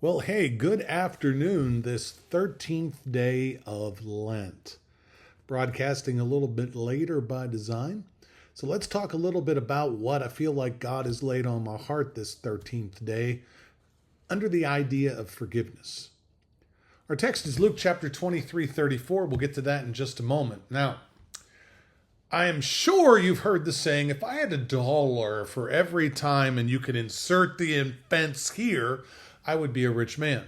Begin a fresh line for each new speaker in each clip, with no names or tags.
Well, hey, good afternoon, this 13th day of Lent. Broadcasting a little bit later by design. So let's talk a little bit about what I feel like God has laid on my heart this 13th day under the idea of forgiveness. Our text is Luke chapter 23:34. We'll get to that in just a moment. Now, I am sure you've heard the saying, if I had $1 for every time and you could insert the offense here, I would be a rich man.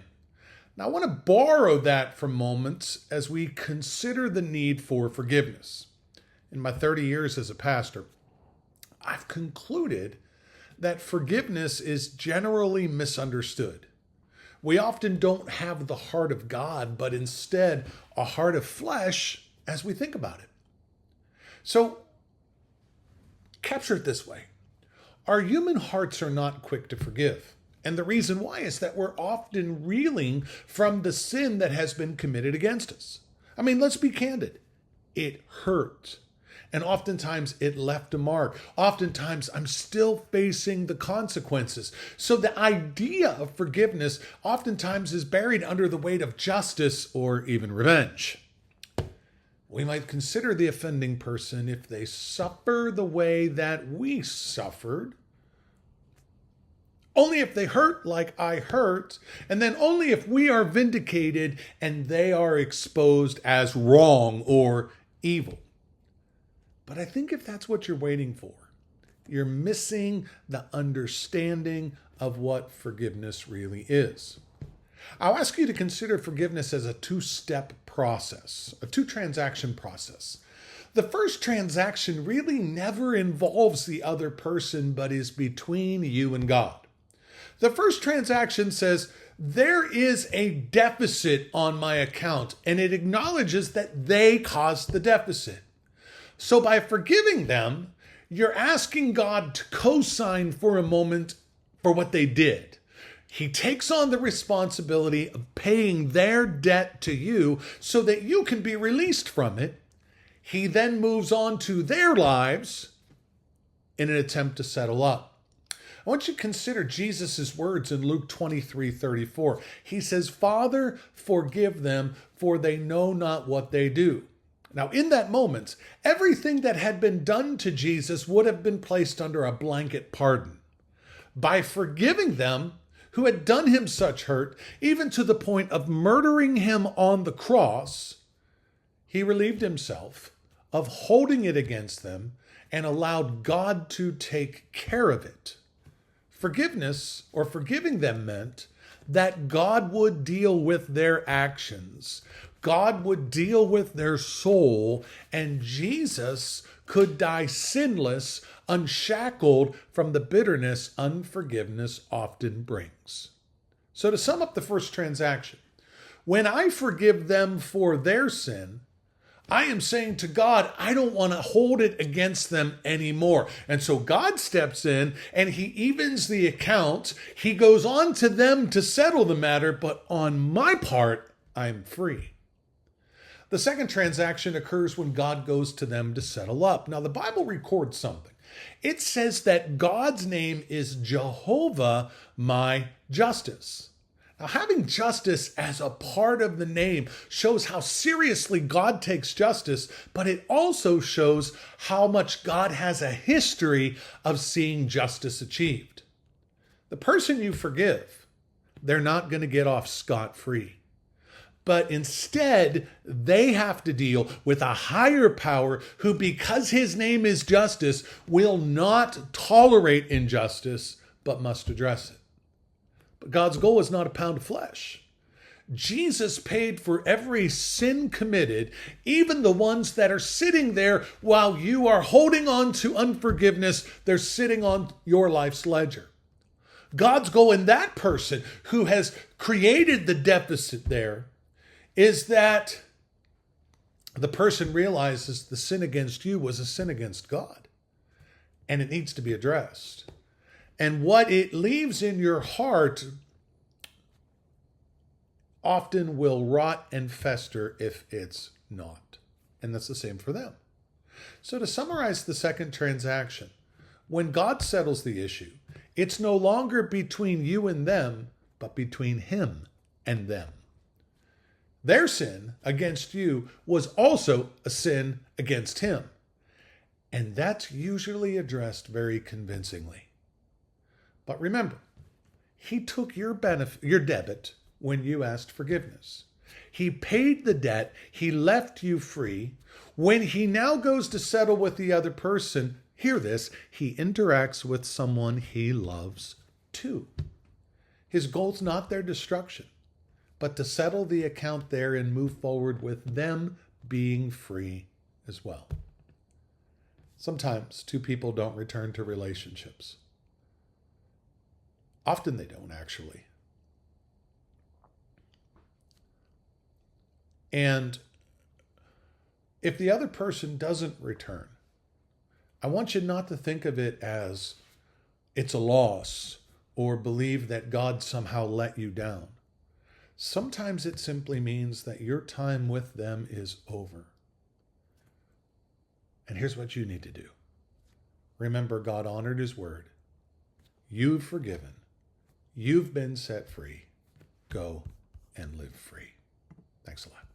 Now, I want to borrow that for moments as we consider the need for forgiveness. In my 30 years as a pastor, I've concluded that forgiveness is generally misunderstood. We often don't have the heart of God, but instead a heart of flesh as we think about it. So, capture it this way. Our human hearts are not quick to forgive. And the reason why is that we're often reeling from the sin that has been committed against us. I mean, let's be candid. It hurt. And oftentimes it left a mark. Oftentimes I'm still facing the consequences. So the idea of forgiveness oftentimes is buried under the weight of justice or even revenge. We might consider the offending person if they suffer the way that we suffered. Only if they hurt like I hurt, and then only if we are vindicated and they are exposed as wrong or evil. But I think if that's what you're waiting for, you're missing the understanding of what forgiveness really is. I'll ask you to consider forgiveness as a two-step process, a two-transaction process. The first transaction really never involves the other person, but is between you and God. The first transaction says, there is a deficit on my account, and it acknowledges that they caused the deficit. So by forgiving them, you're asking God to co-sign for a moment for what they did. He takes on the responsibility of paying their debt to you so that you can be released from it. He then moves on to their lives in an attempt to settle up. I want you to consider Jesus' words in Luke 23:34. He says, Father, forgive them, for they know not what they do. Now, in that moment, everything that had been done to Jesus would have been placed under a blanket pardon. By forgiving them, who had done him such hurt, even to the point of murdering him on the cross, he relieved himself of holding it against them and allowed God to take care of it. Forgiveness, or forgiving them, meant that God would deal with their actions. God would deal with their soul, and Jesus could die sinless, unshackled from the bitterness unforgiveness often brings. So to sum up the first transaction, when I forgive them for their sin, I am saying to God, I don't want to hold it against them anymore. And so God steps in and he evens the account. He goes on to them to settle the matter, but on my part, I'm free. The second transaction occurs when God goes to them to settle up. Now, the Bible records something. It says that God's name is Jehovah, my justice. Now, having justice as a part of the name shows how seriously God takes justice, but it also shows how much God has a history of seeing justice achieved. The person you forgive, they're not going to get off scot-free. But instead, they have to deal with a higher power who, because his name is justice, will not tolerate injustice, but must address it. But God's goal is not a pound of flesh. Jesus paid for every sin committed, even the ones that are sitting there while you are holding on to unforgiveness. They're sitting on your life's ledger. God's goal in that person who has created the deficit there is that the person realizes the sin against you was a sin against God, and it needs to be addressed. And what it leaves in your heart often will rot and fester if it's not. And that's the same for them. So to summarize the second transaction, when God settles the issue, it's no longer between you and them, but between him and them. Their sin against you was also a sin against him. And that's usually addressed very convincingly. But remember, he took your debit when you asked forgiveness. He paid the debt. He left you free. When he now goes to settle with the other person, hear this, he interacts with someone he loves too. His goal's not their destruction, but to settle the account there and move forward with them being free as well. Sometimes two people don't return to relationships. Often they don't, actually. And if the other person doesn't return, I want you not to think of it as it's a loss or believe that God somehow let you down. Sometimes it simply means that your time with them is over. And here's what you need to do. Remember, God honored his word. You've forgiven. You've been set free. Go and live free. Thanks a lot.